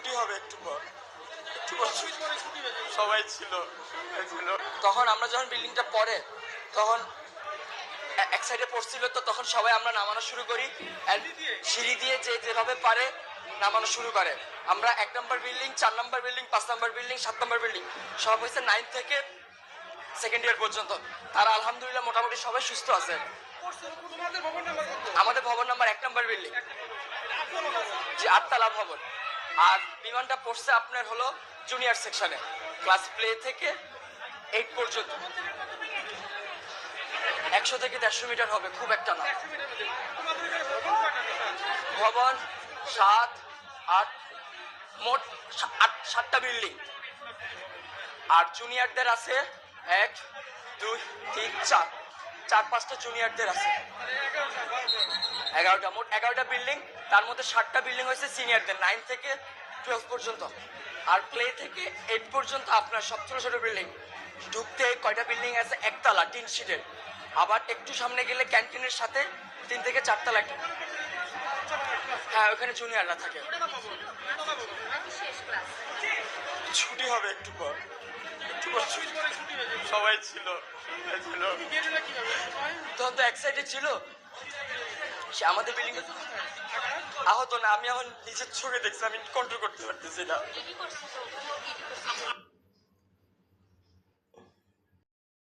ছুটি হবে একটু পর, একটু পর সবাই ছিল। তখন আমরা যখন বিল্ডিংটা পড়ে তখন এক সাইডে পড়ছিল, তো তখন সবাই আমরা নামানো শুরু করি। সিঁড়ি দিয়ে যে যেভাবে পারে নামানো শুরু করে। আমরা 1 নম্বর বিল্ডিং, 4 নম্বর বিল্ডিং, 5 নম্বর বিল্ডিং, 7 নম্বর বিল্ডিং সব হয়েছে 9 থেকে সেকেন্ড ইয়ার পর্যন্ত। তারা আলহামদুলিল্লাহ মোটামুটি সবাই সুস্থ আছে। আমাদের ভবন নাম্বার 1 নম্বর বিল্ডিং, যে 8 তলা ভবন। আর বিমানটা পড়ছে আপনার হলো জুনিয়র সেকশনে, ক্লাস প্লে থেকে 8 পর্যন্ত। 100 থেকে 150 মিটার হবে, খুব একটা না। ভবন 7, 8, মোট 7টা বিল্ডিং। আর জুনিয়রদের আছে 1, 2, 3, 4, 4-5টা জুনিয়রদের আছে। 11টা, মোট 11টা বিল্ডিং। তার মধ্যে 7টা বিল্ডিং হয়েছে সিনিয়রদের, 9 থেকে 12 পর্যন্ত। আর প্লে থেকে 8 পর্যন্ত আপনার সব ছোট ছোট বিল্ডিং। ঢুকতে কয়টা বিল্ডিং আছে, একতলা টিন শিটের। আবার একটু সামনে গেলে ক্যান্টিনের সাথে 3 থেকে 4 তলা একটা। হ্যাঁ, ওখানে জুনিয়ররা থাকে। ছুটি হবে একটু পর, একটু পর সবাই ছিল। তখন তো এক সাইডে ছিল, সে আমাদের বিল্ডিং আহত না। আমি এখন নিজের চোখে দেখছি, আমি কন্ট্রোল করতে পারতেছি না।